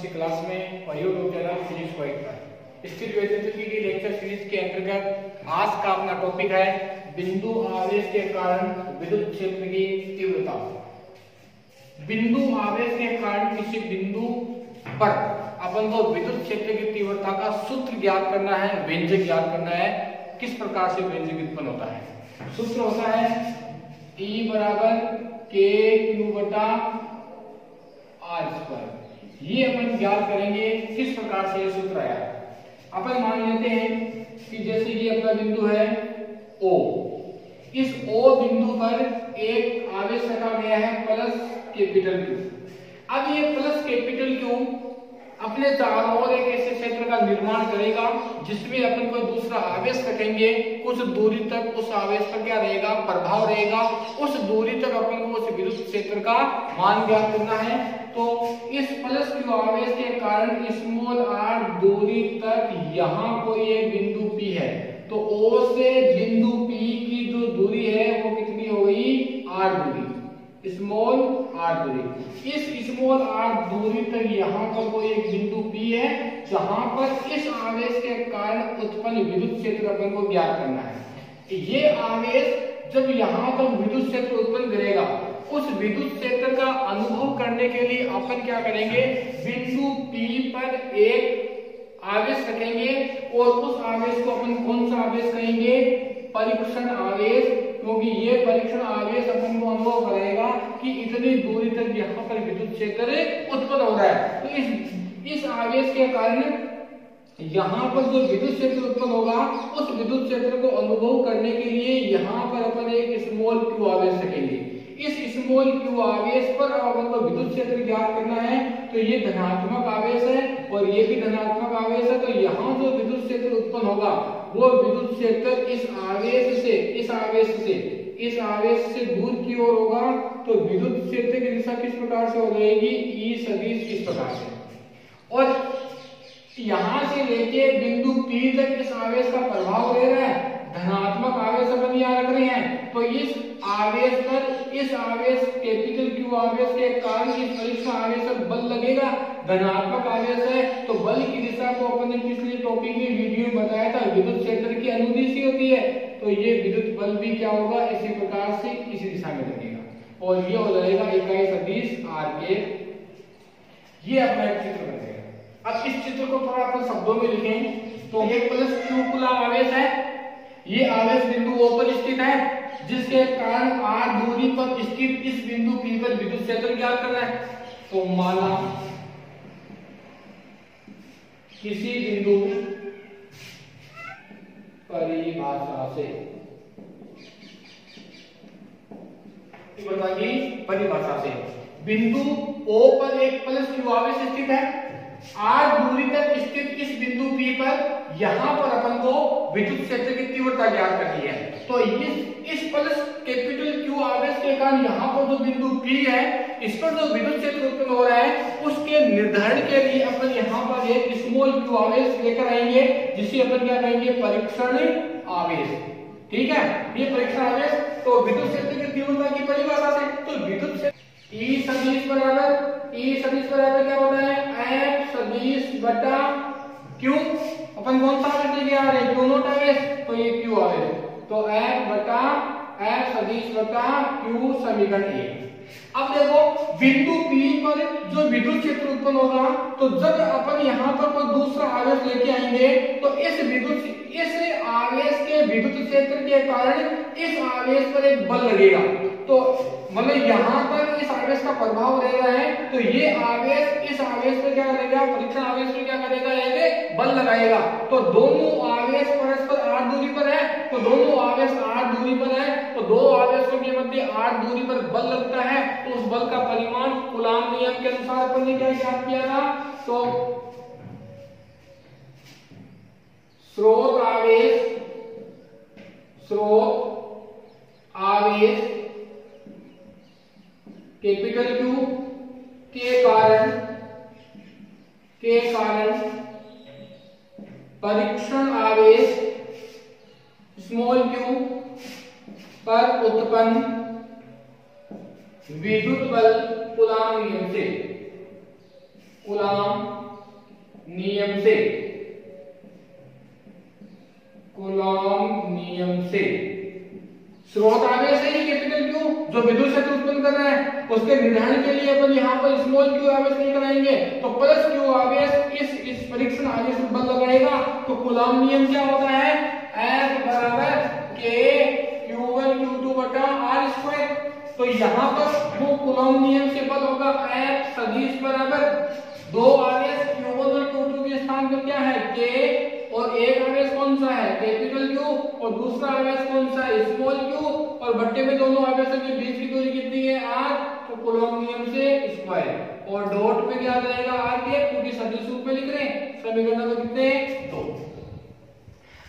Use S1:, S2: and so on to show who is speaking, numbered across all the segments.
S1: की क्लास में और यूट्यूब चैनल फिजिक्स पॉइंट पर स्थिर विद्युत की लेक्चर सीरीज के अंतर्गत आज का अपना टॉपिक है बिंदु आवेश के कारण विद्युत क्षेत्र की तीव्रता। बिंदु आवेश के कारण किसी बिंदु पर अपन को विद्युत क्षेत्र की तीव्रता का सूत्र ज्ञात करना है, व्यंजक ज्ञात करना है। किस प्रकार से व्यंजक उत्पन्न होता है? सूत्र होता है E बराबर k q बटा r स्क्वायर। ये अपन ज्ञात करेंगे किस प्रकार से ये सूत्र आया। अपन मान लेते हैं कि जैसे ये अपना बिंदु है O, इस O बिंदु पर एक आवेश रखा गया है प्लस कैपिटल Q। अब ये प्लस कैपिटल Q अपने चारों ओर एक ऐसे क्षेत्र का निर्माण करेगा जिसमें अपन कोई दूसरा आवेश रखेंगे, कुछ दूरी तक उस आवेश पर क्या रहेगा, प्रभाव रहेगा। उस दूरी तक अपन को उस विद्युत क्षेत्र का मान ज्ञात करना है। तो इस प्लस Q आवेश के कारण स्मॉल r दूरी तक यहाँ कोई एक बिंदु P है, तो O से बिंदु P की जो दूरी है वो कितनी हो गई, r दूरी, स्मॉल r दूरी। इस स्मॉल r दूरी तक यहाँ पर कोई एक बिंदु P है जहां पर इस आवेश के कारण उत्पन्न विद्युत क्षेत्र अपन को ज्ञात करना है। ये आवेश जब यहाँ पर विद्युत क्षेत्र उत्पन्न करेगा, उस विद्युत क्षेत्र का अनुभव करने के लिए अपन क्या करेंगे, बिंदु P पर एक आवेश रखेंगे और उस आवेश को अपन कौन सा आवेश कहेंगे, परीक्षण आवेश, क्योंकि ये परीक्षण आवेश अपन को अनुभव करेगा कि इतनी दूरी तक यहाँ पर विद्युत क्षेत्र उत्पन्न हो रहा है। तो इस आवेश के कारण यहाँ पर जो विद्युत क्षेत्र उत्पन्न होगा, उस विद्युत क्षेत्र को अनुभव करने के लिए यहाँ पर अपन एक स्मॉल q आवेश रखेंगे। इस स्मॉल q आवेश पर अपन को विद्युत क्षेत्र ज्ञात करना है। तो ये धनात्मक आवेश है और ये भी धनात्मक आवेश है। तो यहाँ जो विद्युत क्षेत्र उत्पन्न होगा वो विद्युत क्षेत्र इस आवेश से दूर की ओर होगा। तो विद्युत क्षेत्र की दिशा किस प्रकार से हो जाएगी, E सदिश इस प्रकार से। और यहाँ से लेके बिंदु P तक इस आवेश का प्रभाव रह रहा है, धनात्मक आवेश अपन यहाँ रख रहे हैं। तो इस आवेश पर इस आवेश कैपिटल Q आवेश के कारण इस परीक्षण आवेश पर बल लगेगा, धनात्मक आवेश है। तो बल की दिशा को अपन ने पिछले टॉपिक में वीडियो में बताया था, विद्युत क्षेत्र की अनुदिश होती है। तो ये विद्युत बल भी क्या होगा, इसी प्रकार से इसी दिशा में लगेगा और ये हो जाएगा इकाई सदिश r के। ये अपना एक चित्र बन जाएगा। अब इस चित्र को थोड़ा अपन शब्दों में लिखें तो ये प्लस Q कुलाम आवेश है। ये आवेश बिंदु O पर स्थित है जिसके कारण r दूरी पर स्थित इस बिंदु P पर विद्युत क्षेत्र ज्ञात करना है। तो माना किसी बिंदु परिभाषा से बिंदु O पर एक प्लस Q आवेश स्थित है, r दूरी तक स्थित इस बिंदु P पर यहाँ पर अपन को विद्युत क्षेत्र की तीव्रता ज्ञात करनी है। तो इस प्लस कैपिटल Q आवेश के कारण यहाँ पर जो बिंदु P है, इस पर जो विद्युत क्षेत्र उत्पन्न हो रहा है, उसके निर्धारण के लिए अपन यहाँ पर एक स्मॉल q आवेश लेकर आएंगे जिसे अपन क्या कहेंगे, परीक्षण आवेश। ठीक है, ये परीक्षण आवेश। तो विद्युत क्षेत्र की तीव्रता की परिभाषा से तो विद्युत क्षेत्र E सदिश बराबर क्या होता है, F सदिश बटा Q। अपन कौन सा आवेश लेके आ रहे हैं, Q नॉट आवेश, तो ये Q आवेश। तो F बटा F सदिश बटा Q समीकरण 1। अब देखो बिंदु P पर जो विद्युत क्षेत्र उत्पन्न होगा, तो जब अपन यहाँ पर कोई दूसरा आवेश लेके आएंगे तो इस आवेश के विद्युत क्षेत्र के कारण इस आवेश पर एक बल लगेगा। तो मतलब यहाँ पर इस आवेश का प्रभाव रह रहा है, तो ये आवेश इस आवेश पर क्या करेगा, परीक्षण आवेश पर क्या करेगा, एक बल लगाएगा। तो दोनों आवेश परस्पर r दूरी पर है, तो दोनों आवेश r दूरी पर है, तो दो आवेशों के मध्य r दूरी पर बल लगता है। तो उस बल का परिमाण कूलाम नियम के अनुसार अपन ने क्या ज्ञात किया था, तो स्रोत आवेश कैपिटल Q के कारण परीक्षण आवेश स्मॉल q पर उत्पन्न विद्युत बल कूलाम नियम से कूलॉम नियम से स्रोत आवेश है ये कैपिटल क्यू जो विद्युत क्षेत्र उत्पन्न कर रहा है, उसके निर्धारण के लिए अपन यहाँ पर स्मॉल क्यू आवेश लेकर आएंगे, तो प्लस क्यू आवेश इस परीक्षण आवेश पर बल लगाएगा। तो कूलॉम नियम क्या होता है, F बराबर K Q1 Q2 बटा R स्क्वायर। तो यहाँ पर वो कूलॉम नियम से बल होगा F सदिश बराबर दो आवेश Q1 और Q2 के स्थान पर क्या है K, और एक आवेश कौन सा है कैपिटल क्यू और दूसरा आवेश कौन सा है स्मॉल क्यू, और बट्टे में दोनों आवेशों के बीच की दूरी कितनी है r, तो कूलॉम नियम से स्क्वायर, और डॉट में क्या रहेगा r के, क्योंकि सदिश रूप में लिख रहे हैं। समीकरण नंबर कितने 2।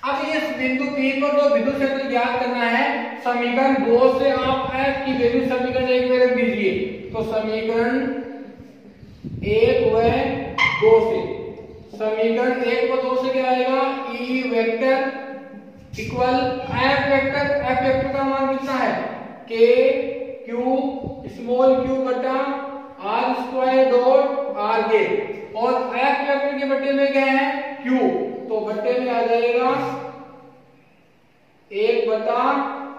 S1: अब इस बिंदु P पर जो विद्युत क्षेत्र ज्ञात करना है, समीकरण 2 से आप f की वैल्यू समीकरण 1 में रख दीजिए। तो समीकरण 1 व 2 से, समीकरण 1 व 2 से क्या आएगा, E vector equal F vector, F vector का मान कितना है K Q स्मॉल q बटा R स्क्वायर डॉट R के, और F वेक्टर के बट्टे में क्या है Q, तो बट्टे में आ जाएगा 1 बटा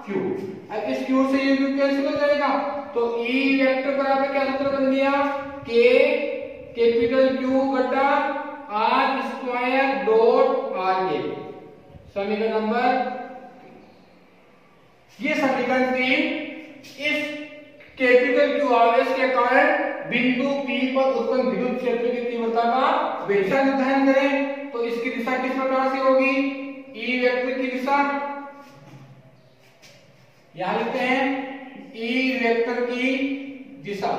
S1: Q। अब इस Q से ये Q कैंसिल हो जाएगा, तो E वेक्टर बराबर क्या सूत्र बन गया K कैपिटल Q बटा R स्क्वायर डॉट R के। समीकरण नंबर, ये समीकरण 3 इस कैपिटल Q आवेश के कारण बिंदु P पर उत्पन्न विद्युत क्षेत्र की तीव्रता का दिशा निर्धारण करें। तो इसकी दिशा किस प्रकार से होगी, E वेक्टर की दिशा यहां लिखते हैं, E वेक्टर की दिशा,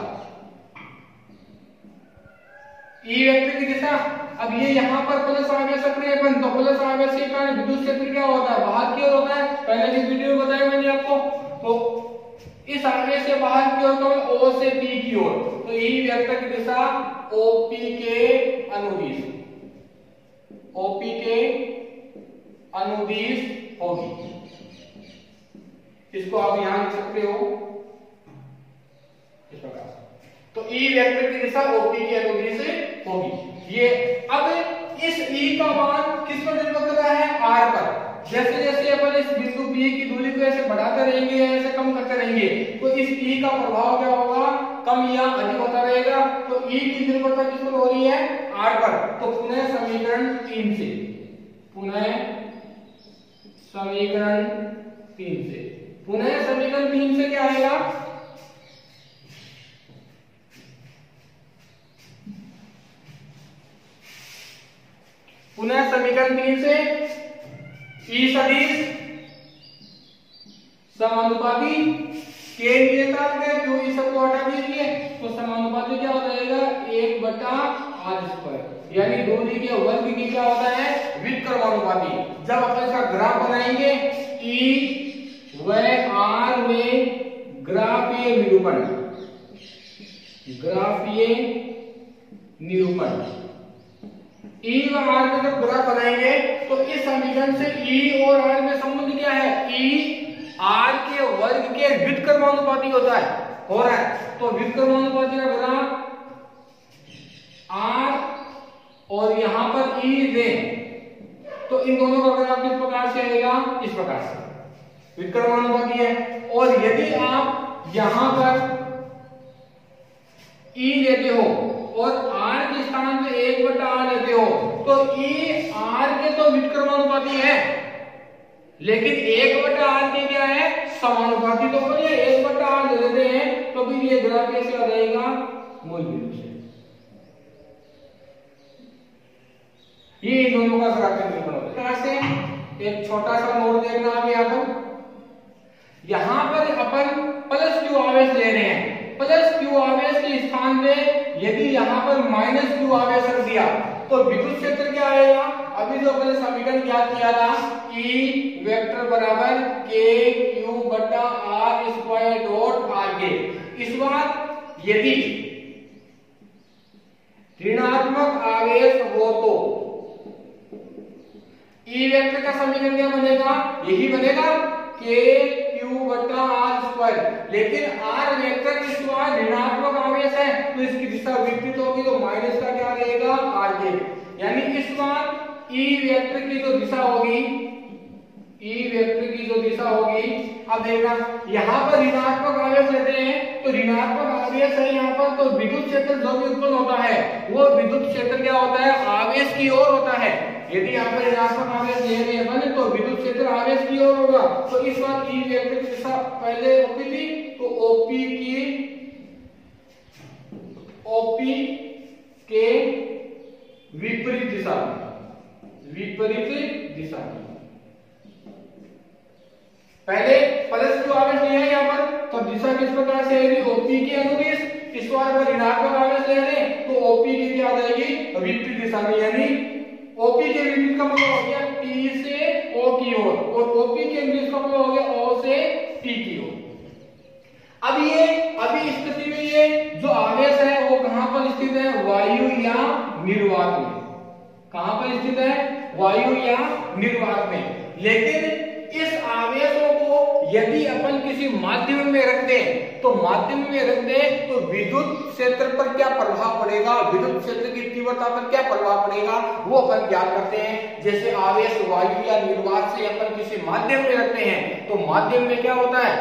S1: E वेक्टर की दिशा। अब ये यहाँ पर प्लस आवेश रखने अपन, तो प्लस आवेश के कारण विद्युत क्षेत्र क्या होता है बाहर की ओर होता है, पहले की वीडियो में बताया मैंने आपको। तो इस आवेश से बाहर की ओर तो O से P की ओर, तो E वेक्टर की दिशा OP के अनुदिश, OP के अनुदिश होगी। इसको आप यहां लिख सकते हो इस प्रकार। तो E वेक्टर की दिशा OP के अनुदिश से होगी। ये अब इस E का मान किस पर निर्भर कर रहा है, R पर। जैसे जैसे अपन इस बिंदु B की दूरी को ऐसे बढ़ाते रहेंगे, ऐसे कम करते रहेंगे, तो इस E का प्रभाव क्या होगा, कम या अधिक होता रहेगा। तो E की निर्भरता किस पर हो रही है, R पर। तो पुनः समीकरण 3 से, पुनः समीकरण 3 से, पुनः समीकरण 3 से क्या आएगा, पुनः समीकरण 3 से E सदिश समानुपाती के नियतांक है, क्यों इस सबको हटा दीजिए, तो समानुपाती क्या हो जाएगा 1 बटा R स्क्वायर, यानी दूरी के वर्ग की क्या होता है व्युत्क्रमानुपाती। जब अपन इसका ग्राफ बनाएंगे E व R में ग्राफीय निरूपण, ग्राफीय निरूपण E व R में जब ग्राफ बनाएंगे तो इस समीकरण से E और R में संबंध क्या है, E R के वर्ग के व्युत्क्रमानुपाती होता है, हो रहा है। तो व्युत्क्रमानुपाती का ग्राफ R और यहां पर E दें, तो इन दोनों का ग्राफ किस प्रकार से आएगा, इस प्रकार से व्युत्क्रमानुपाती है। और यदि आप यहां पर E लेते हो और R के स्थान पे 1 बटा R लेते हो, तो E R के तो व्युत्क्रमानुपाती है, लेकिन 1 बटा R के क्या है समानुपाती। तो अपन ये 1 बटा R ले लेते हैं, तो फिर ये ग्राफ कैसे आ जाएगा, मूल बिंदु से। ये इन दोनों का ग्राफ निरूपण होता है। से एक छोटा सा नोट देखना आप यहाँ पर, यहां पर अपन प्लस क्यू आवेश ले रहे हैं। प्लस क्यू आवेश के स्थान पे यदि यहाँ पर माइनस क्यू आवेश रख दिया, तो विद्युत क्षेत्र क्या आएगा, अभी जो अपने समीकरण ज्ञात किया था E वेक्टर बराबर K Q बटा R स्क्वायर डॉट R के। इस बार यदि ऋणात्मक आवेश हो तो E वेक्टर का समीकरण क्या बनेगा, यही बनेगा K Q बटा R स्क्वायर। लेकिन R वेक्टर इस बार ऋणात्मक आवेश है, तो इसकी दिशा विपरीत होगी, तो माइनस का क्या बार ई वेक्टर की जो दिशा होगी, ई वेक्टर की जो दिशा होगी, अब देखना यहाँ पर ऋणात्मक आवेश रहते हैं, तो ऋणात्मक आवेश है यहाँ पर, तो विद्युत क्षेत्र जो भी उत्पन्न होता है वो विद्युत क्षेत्र क्या होता है, आवेश की ओर होता है। यदि यहाँ पर ऋणात्मक आवेश ले रहे हैं तो विद्युत क्षेत्र आवेश की ओर होगा। तो इस बार ई वेक्टर की दिशा पहले ओपी थी, तो ओपी के विपरीत दिशा में पहले प्लस क्यू आवेश लिया है यहाँ पर, तो दिशा किस प्रकार से आएगी, ओपी के अनुदिश। इस बार अगर ऋणात्मक आवेश ले रहे हैं तो ओपी की क्या आ जाएगी, विपरीत दिशा में, यानी ओपी के विपरीत का मतलब हो गया टी से ओ की ओर, और ओपी के अनुदिश का मतलब हो गया ओ से टी की ओर। अभी स्थिति में ये जो आवेश है वो कहां पर स्थित है, वायु या निर्वात में। कहां पर स्थित है, वायु या निर्वात में। लेकिन इस आवेशों को यदि अपन किसी माध्यम में रख दें तो विद्युत क्षेत्र पर क्या प्रभाव पड़ेगा, विद्युत क्षेत्र की तीव्रता पर क्या प्रभाव पड़ेगा वो अपन ज्ञात करते हैं। जैसे आवेश वायु या निर्वात से अपन किसी माध्यम में रखते हैं तो माध्यम में क्या होता है,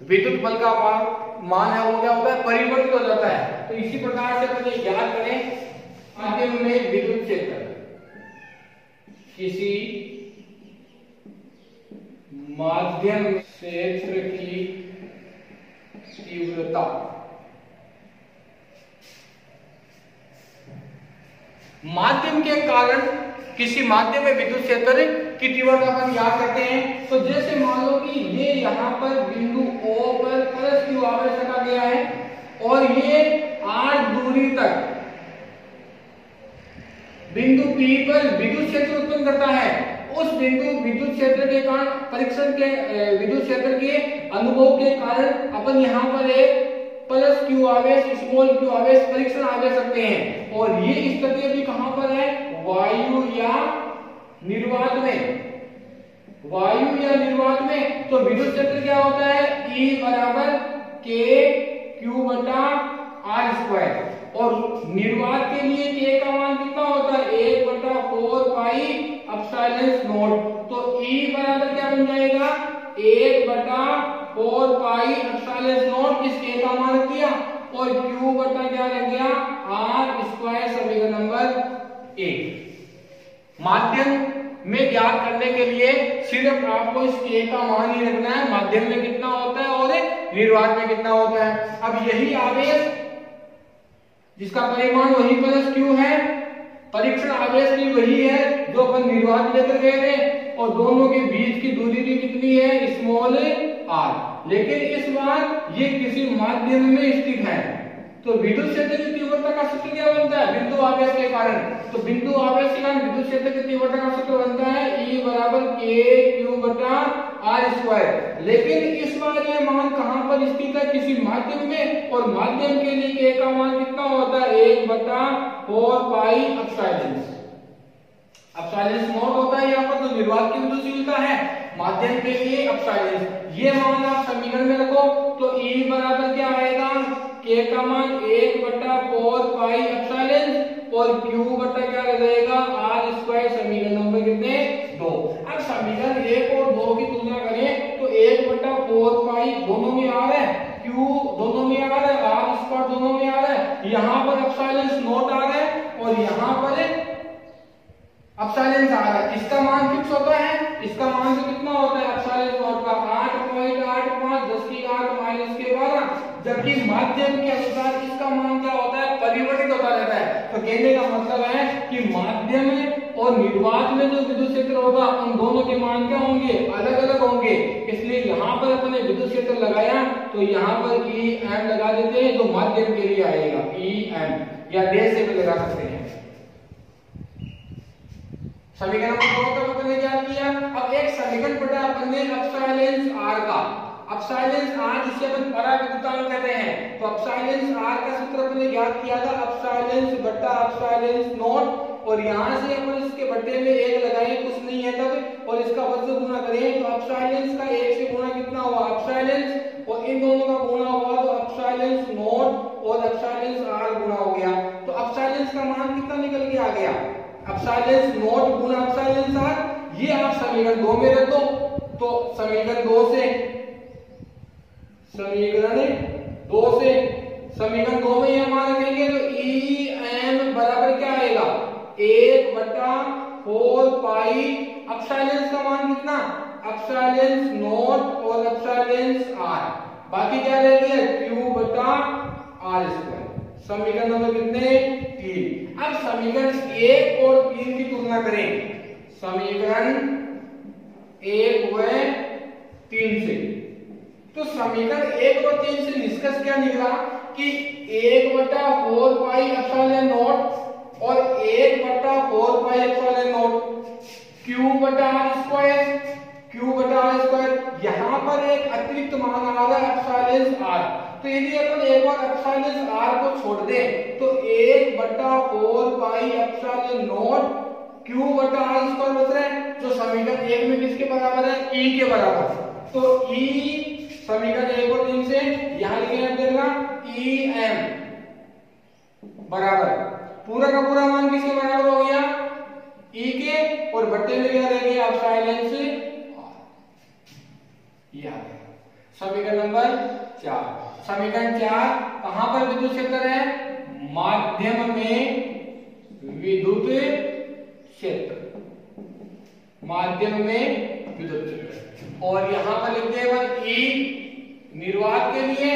S1: विद्युत बल का मान है वो क्या होता है, परिवर्तित हो जाता है। तो इसी प्रकार से अपन ये ज्ञात करें, माध्यम में विद्युत क्षेत्र, किसी माध्यम क्षेत्र की तीव्रता, माध्यम के कारण किसी माध्यम में विद्युत क्षेत्र की तीव्रता अपन याद करते हैं। तो जैसे मान लो कि ये यहाँ पर बिंदु O पर प्लस क्यू आवेश रखा गया है और ये r दूरी तक बिंदु P पर विद्युत क्षेत्र उत्पन्न करता है। उस बिंदु विद्युत क्षेत्र के कारण परीक्षण के विद्युत क्षेत्र के अनुभव के कारण अपन यहाँ पर एक प्लस क्यू आवेश, स्मॉल क्यू आवेश, परीक्षण आवेश रखते हैं। और ये स्थिति अभी कहां पर है, वायु या निर्वात में। वायु या निर्वात में तो विद्युत क्षेत्र क्या होता है, E बराबर के क्यू बटा आर स्क्वायर। और निर्वात के लिए के का मान कितना होता है, 1 बटा 4 पाई एप्सिलॉन नॉट। तो E बराबर क्या बन जाएगा, 1 बटा 4 पाई एप्सिलॉन नॉट, इस के का मान रख दिया, और Q बटा क्या रख गया, आर स्क्वायर, समीकरण नंबर 1। माध्यम में ज्ञात करने के लिए सिर्फ आपको इस के का मान ही रखना है, माध्यम में कितना होता है और निर्वात में कितना होता है। अब यही आवेश जिसका परिमाण वही प्लस क्यू है, परीक्षण आवेश भी वही है जो अपन निर्वात लेकर गए थे, और दोनों के बीच की दूरी भी कितनी है, स्मॉल आर। लेकिन इस बार ये किसी माध्यम में स्थित है, तो विद्युत क्षेत्र की तीव्रता का सूत्र क्या बनता है, बिंदु आवेश के कारण। तो बिंदु आवेश के कारण विद्युत क्षेत्र की तीव्रता का सूत्र बनता है E बराबर के क्यू बटा आर स्क्वायर। लेकिन इस बार ये मान कहां पर स्थित है, किसी माध्यम में, और माध्यम के लिए के का मान कितना होता है, 1 बटा 4 पाई एप्सिलॉन। एप्सिलॉन नॉट होता है यहाँ पर, तो निर्वात की विद्युतशीलता है, माध्यम के लिए एप्सिलॉन। ये मान आप समीकरण में रखो तो E बराबर क्या आएगा, के का मान 1 बटा 4 पाई एप्सिलॉन, और Q बटा क्या रह जाएगा, आर स्क्वायर, समीकरण नंबर कितने, 2। अब समीकरण 1 और 2 की तुलना करें तो 1 बटा 4 पाई दोनों में आ रहा है, Q दोनों में आ रहा है, आर स्क्वायर दोनों में आ रहा है, यहाँ पर एप्सिलॉन नॉट आ रहा है और यहाँ पर एप्सिलॉन आ रहा है। इसका मान फिक्स होता है, इसका मान तो कितना होता है, एप्सिलॉन नॉट का 8.85 10 की घात माइनस के 12, जबकि माध्यम के अनुसार इसका मान क्या होता है, परिवर्तित होता रहता है। तो कहने का मतलब है कि माध्यम और निर्वात में जो विद्युत क्षेत्र होगा उन दोनों के मान क्या होंगे, अलग अलग होंगे। इसलिए यहाँ पर अपने विद्युत क्षेत्र लगाया तो यहाँ पर ई एम लगा देते हैं, जो माध्यम के लिए आएगा ई एम, या डे से भी लगा सकते हैं। समीकरण नंबर 2 का अपन ने क्या किया, अब एक समीकरण पढ़ा अपन ने एप्सिलॉन आर का, एप्सिलॉन आर जिसे अपन पराविद्युतांक कहते हैं। तो एप्सिलॉन आर का सूत्र अपन ने ज्ञात किया था, एप्सिलॉन बटा एप्सिलॉन नॉट, और यहां से अपन इसके बट्टे में 1 लगाए, कुछ नहीं है तब, और इसका वर्ग से गुणा करें तो एप्सिलॉन का 1 से गुणा कितना हुआ, एप्सिलॉन, और इन दोनों का गुणा हुआ तो एप्सिलॉन नॉट और एप्सिलॉन आर गुणा हो गया। तो एप्सिलॉन का मान कितना निकल के आ गया, एप्सिलॉन नॉट गुना एप्सिलॉन आर, ये आप समीकरण 2 में रख दो। तो समीकरण 2 से समीकरण 2 में ये मान रखेंगे तो ई एम बराबर क्या आएगा, 1/4 पाई एप्सिलॉन का मान कितना, एप्सिलॉन नॉट और एप्सिलॉन आर, बाकी क्या रह गया Q/r²। समीकरण नंबर कितने, 3। अब समीकरण 1 और 3 की तुलना करें, समीकरण 1 व 3 से। तो समीकरण 1 और 3 से निष्कर्ष क्या निकला कि 1/4 पाई एप्सिलॉन नॉट और 1/4 पाई एप्सिलॉन नॉट Q/r²। यहां पर एक अतिरिक्त मान आ रहा है एप्सिलॉन आर। तो यदि अपन एक बार एप्सिलॉन आर को छोड़ दें तो 1/4 पाई एप्सिलॉन नॉट Q/r² बच रहा है, जो समीकरण 1 में किसके बराबर है, E के बराबर। तो E समीकरण 1 और 3 से यहां लिखेंगे देगा EM बराबर पूरा का पूरा मान किसके बराबर हो गया, E के, और बट्टे में क्या रह गया एप्सिलॉन से R। ये आ गया समीकरण नंबर 4। समीकरण 4 कहां पर विद्युत क्षेत्र है, माध्यम में विद्युत क्षेत्र, माध्यम में विद्युत क्षेत्र। और यहां पर लिखते हैं E निर्वात के लिए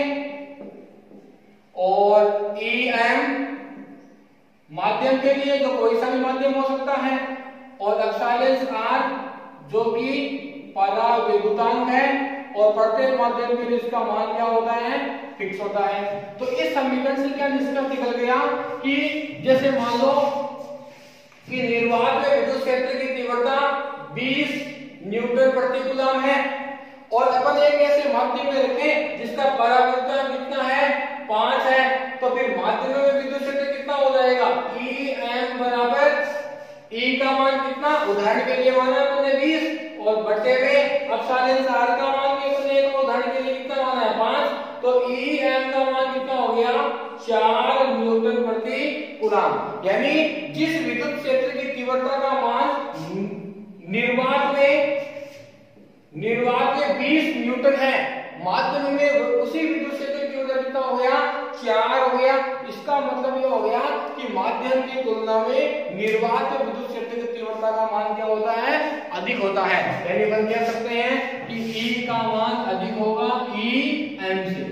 S1: और EM माध्यम के लिए, जो कोई सा भी माध्यम हो सकता है, और एप्सिलॉन आर जो कि परावैद्युतांक है, और प्रत्येक माध्यम के लिए इसका मान क्या होता है, फिक्स होता है। तो इस समीकरण से क्या निष्कर्ष निकल गया कि जैसे मान लो कि निर्वात में विद्युत क्षेत्र की तीव्रता 20 न्यूटन प्रति कूलम है, और अपन एक ऐसे माध्यम में रखें जिसका परावैद्युतांक कितना है, 5 है, तो फिर माध्यम में विद्युत क्षेत्र कितना हो जाएगा, EM बराबर E का मान कितना, उदाहरण के लिए माना हमने 20, और बटे में एप्सिलॉन आर का मान भी हमने एक उदाहरण के लिए कितना माना है, 5। तो EM का मान कितना हो गया, 4 न्यूटन प्रति कूलम। यानी जिस विद्युत क्षेत्र की तीव्रता का मान निर्वात में 20 न्यूटन है, माध्यम में उसी विद्युत क्षेत्र की तीव्रता कितना हो गया, 4 हो गया। इसका मतलब ये हो गया कि माध्यम की तुलना में निर्वात में विद्युत क्षेत्र की तीव्रता का मान क्या होता है, अधिक होता है। यानी अपन कह सकते हैं कि E का मान अधिक होगा EM से,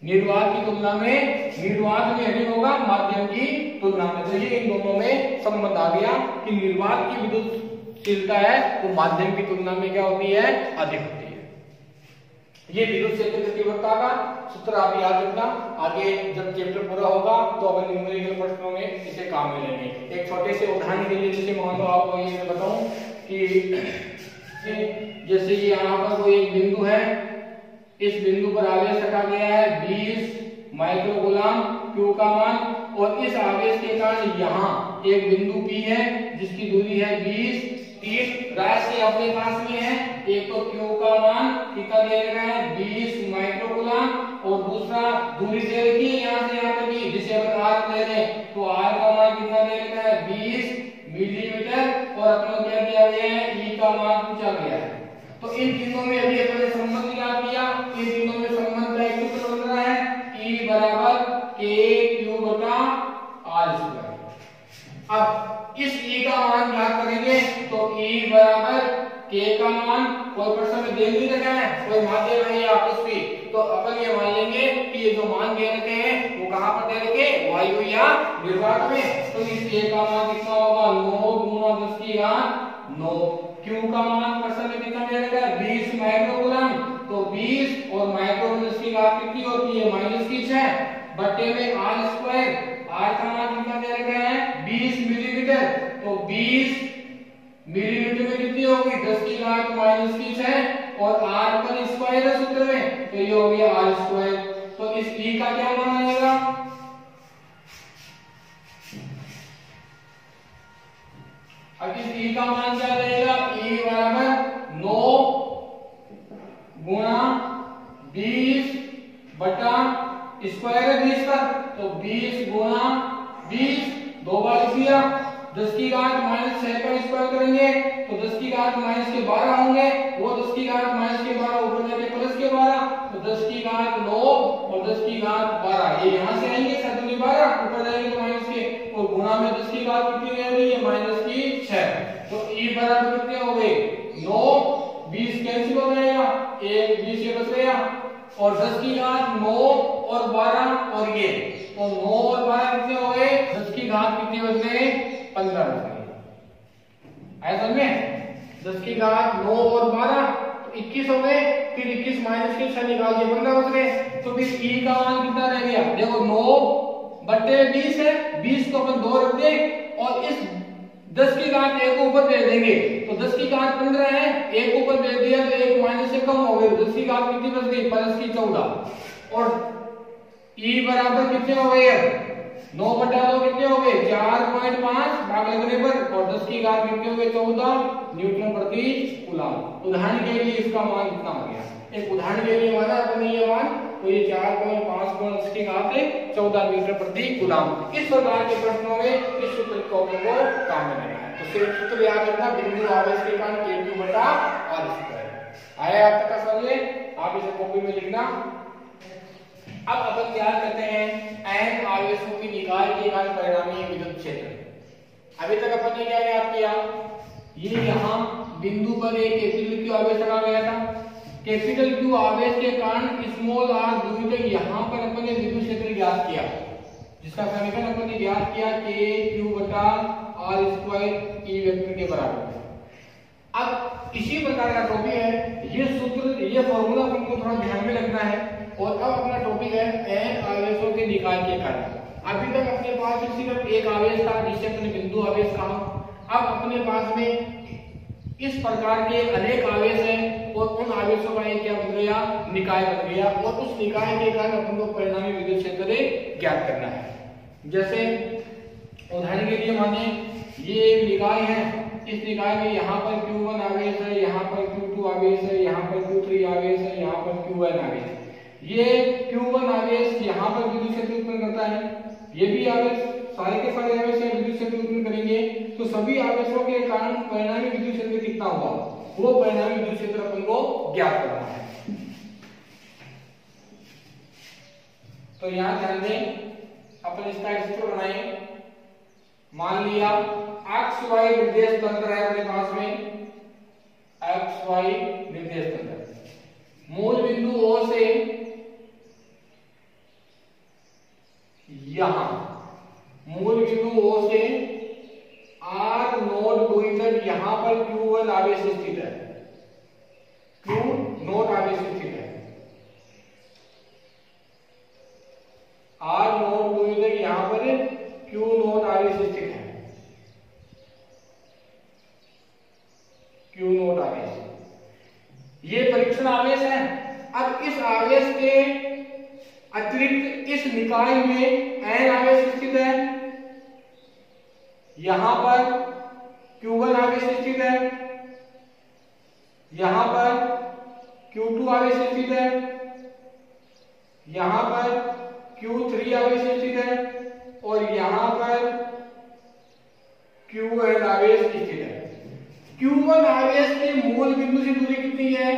S1: निर्वात की तुलना में, निर्वात में अधिक होगा माध्यम की तुलना में। तो ये इन दोनों में संबंध आ गया कि निर्वात की विद्युतशीलता है वो माध्यम की तुलना में क्या होती है, अधिक होती है। ये विद्युत क्षेत्र की तीव्रता का सूत्र आप याद रखना, आगे जब चैप्टर पूरा होगा तो अपन न्यूमेरिकल प्रश्नों में इसे काम में लेंगे। एक छोटे से उदाहरण के लिए जैसे मान लो आपको ये बताऊं कि जैसे ये यहाँ पर कोई एक बिंदु है, इस बिंदु पर आवेश रखा गया है 20 माइक्रो कूलम Q का मान, और इस आवेश के कारण यहाँ एक बिंदु P है जिसकी दूरी है 20, 30 राशि अपने पास में है। एक तो Q का मान कितना दे रखा है, 20 माइक्रो कूलम, और दूसरा दूरी दे रखी है यहाँ से यहाँ तक की, जिसे अपन R ले रहे हैं, तो R का मान कितना दे रखा है, 20 मिलीमीटर, और अपने क्या दिया गया है, E का मान पूछा गया है। तो इन तीनों में अभी अपन ने संबंध याद किया, इन तीनों में संबंध का एक सूत्र बन रहा है, E बराबर KQ/r²। अब इस E का मान ज्ञात करेंगे तो E बराबर K का मान, कोई प्रश्न में दे नहीं रखा है, कोई माध्यम है या कुछ, तो अपन ये मान लेंगे कि ये जो मान दे रखे हैं वो कहां पर दे रखे, वायु या निर्वात में। तो इस K का मान कितना होगा, 9 गुना 10⁹ Q का मान प्रश्न में कितना दे रखा है, 20 माइक्रो कूलम, तो 20 और माइक्रो में 10 की घात कितनी होती है, -6 बट्टे में R², R का मान कितना दे रखा है, 20 मिलीमीटर, तो 20 मिलीमीटर में कितनी होगी, 10 की घात -6, और R पर स्क्वायर है सूत्र में, तो ये हो गया R²। तो इस E का क्या मान आएगा, अब इस E का मान क्या रहेगा, E बराबर 9 गुना 20 बटा स्क्वायर है 20 का, तो 20 गुना 20, 2 बार लिख दिया, 10 की घात -6 का स्क्वायर करेंगे तो 10 की घात -12 होंगे, वो 10 की घात -12 ऊपर जाके +12, तो 10 की घात 9 और 10 की घात 12 ये यहां से आएंगे 7 दूनी 12 ऊपर जाएंगे तो माइनस के, और गुणा में 10 की घात कितनी रह रही है -6, तो e बराबर कितने हो गए 9, 20 कैंसिल हो जाएगा, 1 20 ये बच गया, और 10 की घात 9 और 12 और ये, तो 9 और 12 कितने हो गए, 10 की घात कितनी बच गए 15 बच गए। आया समझ में, 10 की घात 9 और 12 तो 21 हो गए, फिर 21 माइनस के 6 निकाल के 15 बच गए, तो फिर e का मान कितना रह गया, देखो 9/20 है, 20 को अपन 2 रख दें और इस 10 की घात 1 को ऊपर भेज देंगे, तो 10 की घात 15 है, 1 ऊपर भेज दिया तो 1 माइनस से कम हो गए, 10 की घात कितनी बच गई +14, और e बराबर कितने हो गए 9/2 कितने हो गए 4.5 भाग लगने पर, और 10 की घात कितने हो गए 14 न्यूटन प्रति कूलम। उदाहरण के लिए इसका मान कितना आ गया, एक उदाहरण के लिए माना अपने ये मान, तो ये 4.5 गुणा 10 की घात 14 मीटर प्रति कूलम। इस प्रकार के प्रश्नों में इस सूत्र को काम में लेना है, तो सिर्फ सूत्र याद रखना, बिंदु आवेश के कारण Q/r²। आया आप तक का समझ में, आप इसे कॉपी में लिखना। अब अपन याद करते हैं n आवेशों की निकाय के कारण परिणामी विद्युत क्षेत्र। अभी तक अपन ने क्या याद किया, ये यहाँ बिंदु पर एक कैपिटल Q आवेश लगा गया था, कैपिटल Q आवेश के कारण स्मॉल r दूरी तक यहाँ पर अपन ने विद्युत क्षेत्र ज्ञात किया, जिसका समीकरण अपन ने ज्ञात किया Q/r² E वेक्टर के बराबर। अब इसी प्रकार का टॉपिक है, ये सूत्र ये फॉर्मूला अपन को थोड़ा ध्यान में रखना है, और अब अपना टॉपिक है n आवेशों के निकाय के कारण। अभी तक अपने पास सिर्फ एक आवेश था जिसे अपने बिंदु आवेश कहा, अब अपने पास में इस प्रकार के अनेक आवेश हैं और उन आवेशों का एक क्या बन गया निकाय बन गया, और उस निकाय के कारण अपन को परिणामी विद्युत क्षेत्र ज्ञात करना है। जैसे उदाहरण के लिए माने ये एक निकाय है, इस निकाय में यहाँ पर Q1 आवेश है, यहाँ पर Q2 आवेश है, यहाँ पर Q3 आवेश है, यहाँ पर Qn आवेश है। ये Q1 आवेश यहाँ पर विद्युत क्षेत्र उत्पन्न करता है, ये भी आवेश सारे के सारे आवेश विद्युत क्षेत्र उत्पन्न करेंगे, तो सभी आवेशों के कारण परिणामी विद्युत क्षेत्र कितना होगा, वो परिणामी विद्युत क्षेत्र अपन को ज्ञात करना है। तो यहाँ ध्यान दें, अपन इसका एक चित्र बनाएं। मान लिया XY निर्देश तंत्र है अपने पास में, XY निर्देश तंत्र, मूल बिंदु O से यहां, मूल बिंदु O से R नोड दूरी तक यहां पर Q1 आवेश स्थित है, Q नोड आवेश स्थित है, R नोड दूरी तक यहां पर Q नोड आवेश स्थित है, Q नोड आवेश, ये परीक्षण आवेश है। अब इस आवेश के अतिरिक्त इस निकाय में n आवेश स्थित है, यहां पर Q1 आवेश स्थित है, यहां पर Q2 आवेश स्थित है, यहां पर Q3 आवेश स्थित है, और यहां पर Qn आवेश स्थित है। Q1 आवेश के मूल बिंदु से दूरी कितनी है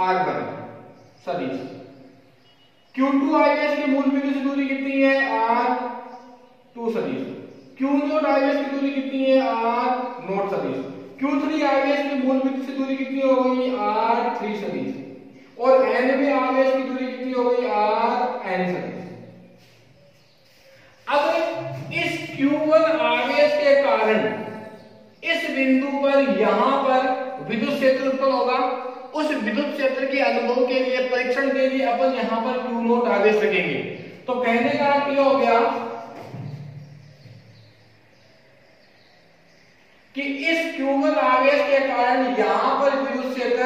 S1: R1 सदिश, Q2 आवेश के मूल बिंदु से दूरी कितनी है R2 सदिश, Q नोड आवेश की दूरी कितनी है R नोड सदिश, Q3 आवेश के मूल बिंदु से दूरी कितनी हो गई R3 सदिश, और Nवें आवेश की दूरी कितनी हो गई Rn सदिश। अब इस Q1 आवेश के कारण इस बिंदु पर यहां पर विद्युत क्षेत्र उत्पन्न होगा, उस विद्युत क्षेत्र के अनुभव के लिए परीक्षण के लिए अपन यहां पर Q नोट आवेश रखेंगे। तो कहने का अर्थ यह हो गया कि इस Q1 आवेश के कारण यहां पर विद्युत क्षेत्र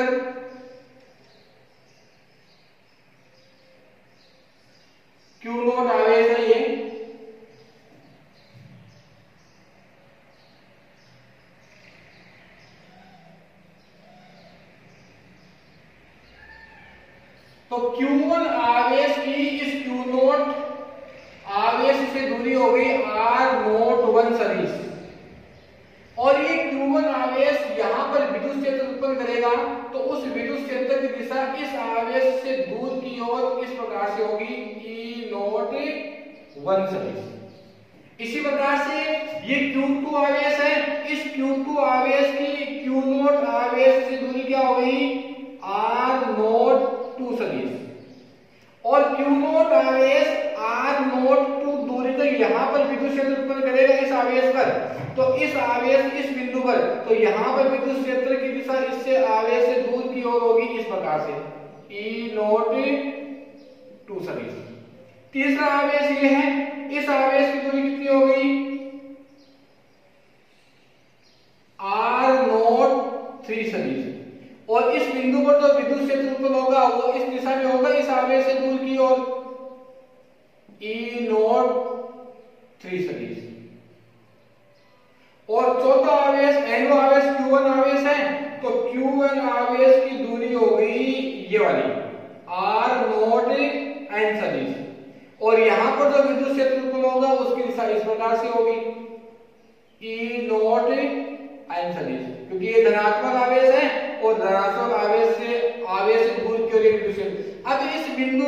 S1: Q नोट आवेश है, ये तो Q1 आवेश की इस Q नोट आवेश से दूरी हो गई R नोट 1 सदिश, और ये Q1 आवेश यहाँ पर विद्युत क्षेत्र उत्पन्न करेगा, तो उस विद्युत क्षेत्र की दिशा इस आवेश से दूर की ओर इस प्रकार से होगी E01 सदिश। इसी प्रकार से ये Q2 आवेश है, इस Q2 आवेश की Q0 आवेश से दूरी क्या हो गई R02 सदिश। और Q0 आवेश R02 दूरी तक यहाँ पर विद्युत क्षेत्र उत्पन्न करेगा इस आवेश पर, तो इस आवेश इस बिंदु पर, तो यहाँ पर विद्युत क्षेत्र की दिशा इससे आवेश से दूर की ओर होगी इस प्रकार से E02 सदिश। तीसरा आवेश ये है, इस आवेश की दूरी कितनी हो गई R03 सदिश। और इस बिंदु पर जो विद्युत क्षेत्र उत्पन्न होगा वो इस दिशा में होगा इस आवेश से दूर की ओर E03 सदिश। और चौथा आवेश एनो आवेश Q1 आवेश है, तो Q1 आवेश की दूरी हो गई ये वाली R0n सदिश। और यहां पर जो विद्युत क्षेत्र उत्पन्न होगा उसकी दिशा इस प्रकार से होगी E0n सदिश, क्योंकि ये धनात्मक आवेश है और धनात्मक आवेश से दूर की ओर विद्युत क्षेत्र। अब इस बिंदु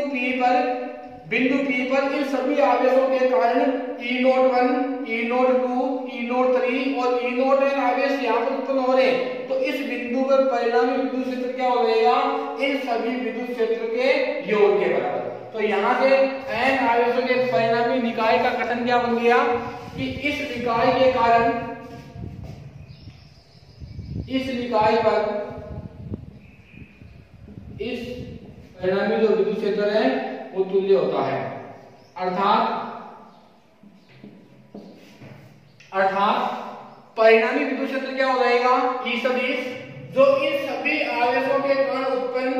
S1: P पर इन सभी आवेशों के कारण E01, E02, E03 और E0n आवेश यहाँ पर उत्पन्न हो रहे हैं, तो इस बिंदु पर परिणामी विद्युत क्षेत्र क्या हो जाएगा इन सभी विद्युत क्षेत्र के योग के बराबर। तो यहाँ से n आवेशों के परिणामी निकाय का कथन क्या बन गया कि इस निकाय के कारण इस निकाय पर इस परिणामी जो विद्युत क्षेत्र है वो तुल्य होता है। अर्थात परिणामी विद्युत क्षेत्र क्या हो जाएगा E सदिश, जो इन सभी आवेशों के कारण उत्पन्न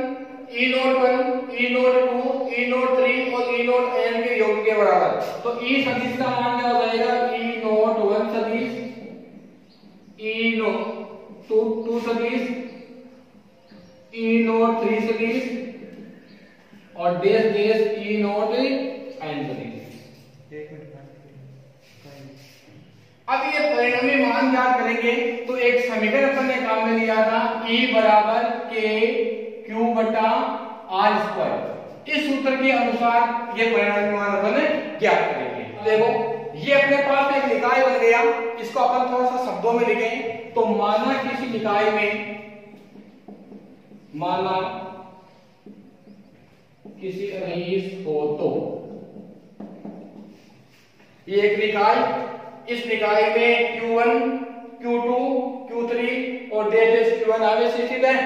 S1: E01, E02, E03 और E0n के योग के बराबर। तो E सदिश का मान क्या हो जाएगा E01 सदिश, E02 सदिश, E03 सदिश और डेश डेश E0n सदिश। अब ये परिणामी मान ज्ञात करेंगे, तो एक समीकरण अपन ने काम में लिया था E बराबर K Q बटा R स्क्वायर। इस सूत्र के अनुसार ये परिणामी मान अपन ज्ञात करेंगे। देखो ये अपने पास एक निकाय बन गया, इसको अपन थोड़ा सा शब्दों में लिखें। तो माना किसी निकाय में, माना किसी अनीस हो, तो ये एक निकाय, इस निकाय में Q1, Q2, Q3 और डेश Q1 आवेश स्थित है।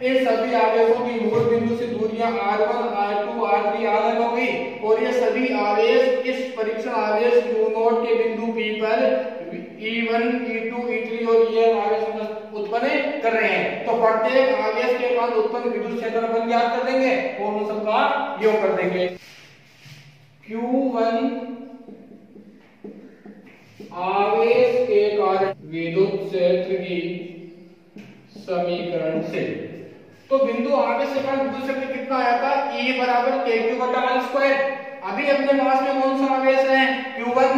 S1: इन सभी आवेशों की मूल बिंदु से दूरियां R1, R2, R3 अलग हो गई और ये सभी आवेश इस परीक्षण आवेश Q0 के बिंदु P पर E1, E2, E3 और En आवेश उत्पन्न कर रहे हैं। तो प्रत्येक आवेश के कारण उत्पन्न विद्युत क्षेत्र अपन ज्ञात कर देंगे और उन सबका योग कर देंगे। Q1 आवेश के कारण विद्युत क्षेत्र की समीकरण से, तो बिंदु आवेश के कारण विद्युत क्षेत्र कितना आया था E बराबर KQ बटा R स्क्वायर। अभी अपने पास में कौन सा आवेश है Q1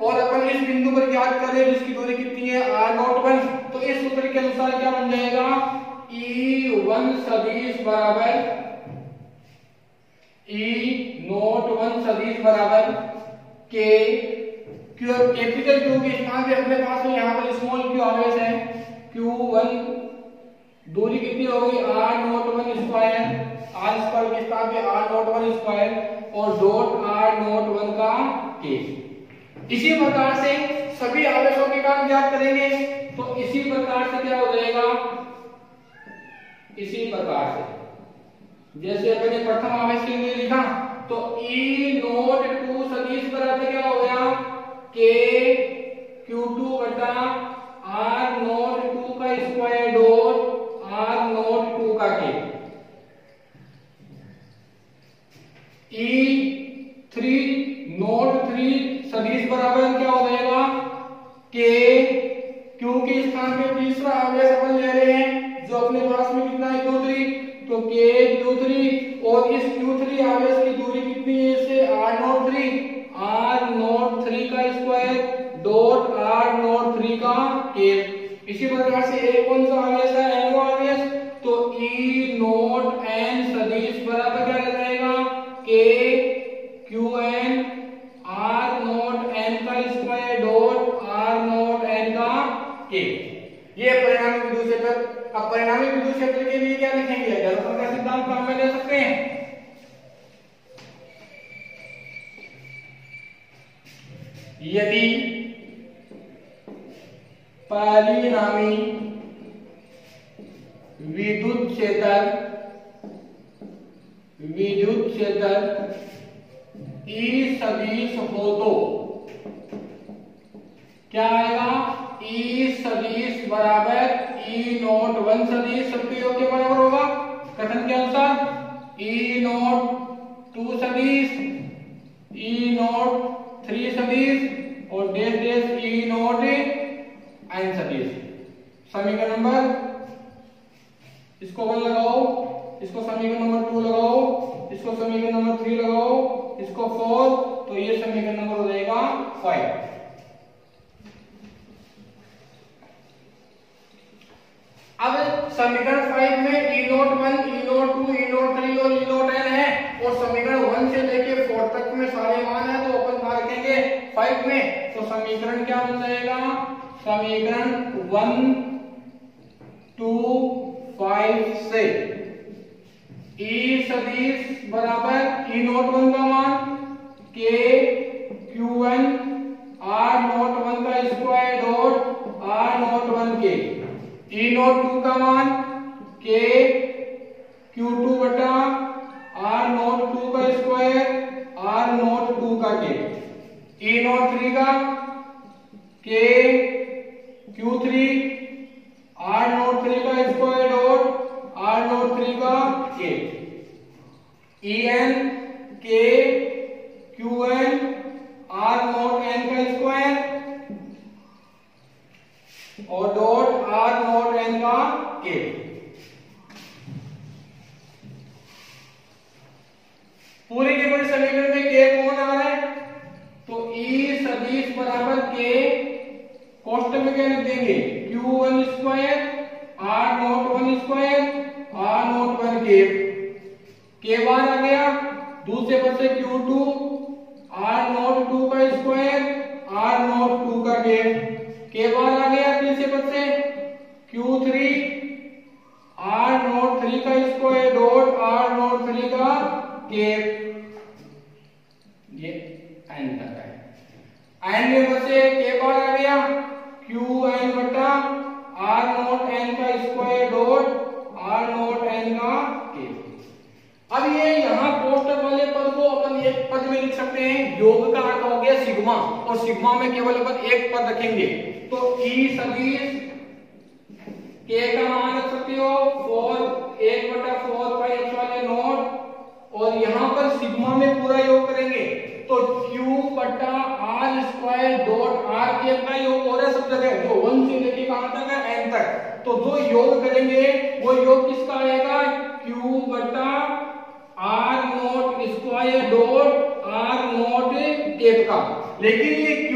S1: और अपन इस बिंदु पर ज्ञात कर रहे हैं जिसकी दूरी कितनी है R01। तो इस सूत्र के अनुसार क्या बन जाएगा E1 सदिश बराबर E01 सदिश बराबर K कैपिटल Q के स्थान पे अपने पास में यहाँ पर स्मॉल q आवेश है Q1, दूरी कितनी हो गई R01 स्क्वायर, R स्क्वायर के स्थान पे R01 स्क्वायर और डॉट R01 का K। इसी प्रकार से सभी आवेशों के कारण ज्ञात करेंगे। तो इसी प्रकार से क्या हो जाएगा, इसी प्रकार से जैसे अपने प्रथम आवेश के लिए लिखा, तो E02 सदिश बराबर क्या हो गया K Q2 बटा R02 का स्क्वायर डॉट R02 का K। E03 सदिश बराबर क्या हो जाएगा K Q के स्थान पे तीसरा आवेश अपन ले रहे हैं जो अपने पास में कितना है Q3, तो K Q3 और इस Q3 आवेश की दूरी कितनी है इससे R03 का स्क्वायर डॉट R03 का K। इसी प्रकार से एक कौन सा आवेश है, एनो आवेश, तो ई नोट एन सदिश बराबर क्या रह जाएगा, K Q N R note N का square dot R note N का के। ये परिणामी विद्युत क्षेत्र। अब परिणामी विद्युत क्षेत्र के लिए क्या लिखेंगे, जड़त्व का सिद्धांत काम में ले सकते हैं। यदि परिणामी विद्युत क्षेत्र ई सदिश हो तो क्या आएगा, ई सदिश बराबर ई नोट 1 सदिश सबके योग के बराबर होगा कथन के अनुसार, ई नोट 2 सदिश, ई नोट 3 सदिश और dash dash E naught N सदिश। समीकरण नंबर, इसको 1 लगाओ, इसको समीकरण नंबर 2 लगाओ, इसको समीकरण नंबर 3 लगाओ, इसको 4, तो ये समीकरण नंबर हो जाएगा 5। अब समीकरण 5 में ई नोट 1, ई नोट 2, ई नोट 3 और ई नोट एन है, और समीकरण 1 से लेके 4 तक में सारे मान है, तो अपन कहां रखेंगे 5 में। तो समीकरण क्या बन जाएगा, समीकरण 1 2 5 से ई सदिश बराबर ई नोट 1 का मान के क्यू एन आर नोट 1 का स्क्वायर डॉट आर नोट 1 के, ई नोट 2 का मान के Q2 बटा आर नोट 2 का स्क्वायर आर नोट 2 का के, ई नोट 3 का के Q3 आर नोट 3 का स्क्वायर डॉट आर नोट 3 का के, E N K Q N R note N का स्क्वायर और डॉट आर नोट एन का के। पूरे के पूरे समीकरण में के कौन आ रहा है, तो ई सदिश बराबर के कोष्टक में क्या लिख देंगे, Q1 square R naught 1 square R naught 1 के बार आ गया, दूसरे पद से Q2 आर नोट 2 का स्क्वायर आर नोट 2 का के बार आ गया, तीसरे पद से Q3 आर नोट 3 का स्क्वायर डॉट आर नोट 3 का के, ये एन तक है। एन में बचे के बार आ गया क्यू एन बटा आर नोट एन का square dot R note N का के। अब ये यहाँ कोष्टक वाले पद को अपन एक पद में लिख सकते हैं, योग का अर्थ हो गया सिग्मा, और सिग्मा में केवल अपन एक पद रखेंगे, तो ई सदिश के का मान रख सकते हो 4 1 बटा 4 पाई एप्सिलॉन नॉट, और यहाँ पर सिग्मा में पूरा योग करेंगे तो Q बटा R square dot R cap का योग हो रहा है सब जगह, जो 1 से लेके कहां तक है n तक, तो जो योग करेंगे वो योग किसका आएगा, Q बटा R naught square dot R naught cap का। लेकिन ये Q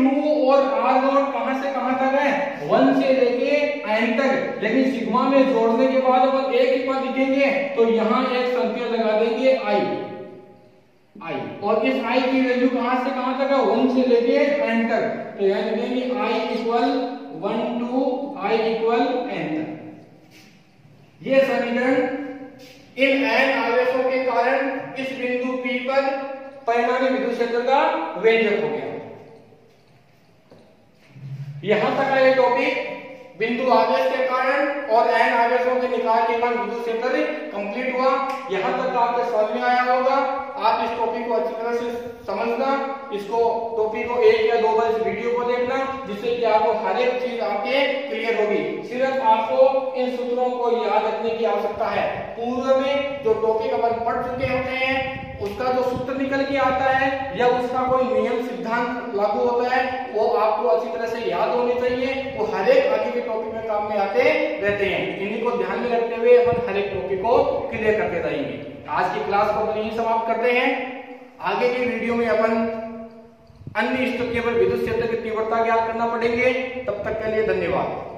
S1: और आर नोट कहां से कहां तक है, 1 से लेके n तक, लेकिन सिग्मा में जोड़ने के बाद अपन एक ही पद लिखेंगे, तो यहाँ एक संख्या लगा देंगे i, और इस i की वैल्यू कहां से कहां तक है, 1 से लेके n तक, तो यहाँ लिखेंगे i equal 1 to i equal n तक। ये समीकरण इन n आवेशों के कारण इस बिंदु P पर परिणामी विद्युत क्षेत्र का व्यंजक हो गया। यहां तक का ये टॉपिक बिंदु आवेश के कारण और n आवेशों के निकाल के बाद विद्युत क्षेत्र कंप्लीट हुआ। यहां तक आपको समझ में आया होगा। आप इस टॉपिक को अच्छी तरह से समझना, इसको टॉपिक को 1 या 2 बार इस वीडियो को देखना, जिससे कि आपको हर एक चीज आपके क्लियर होगी। सिर्फ आपको इन सूत्रों को याद रखने की आवश्यकता है। पूर्व में जो टॉपिक अपन पढ़ चुके होते हैं उसका जो सूत्र निकल के आता है या उसका कोई नियम सिद्धांत लागू होता है वो आपको अच्छी तरह से याद होने चाहिए। वो हर एक आगे के टॉपिक में काम में आते रहते हैं। इन्हीं को ध्यान में रखते हुए अपन हर एक टॉपिक को क्लियर करते रहेंगे। आज की क्लास को अपन यही समाप्त करते हैं। आगे की वीडियो में अपन अन्य स्थितियों पर विद्युत क्षेत्र की तीव्रता ज्ञात करना पड़ेंगे। तब तक के लिए धन्यवाद।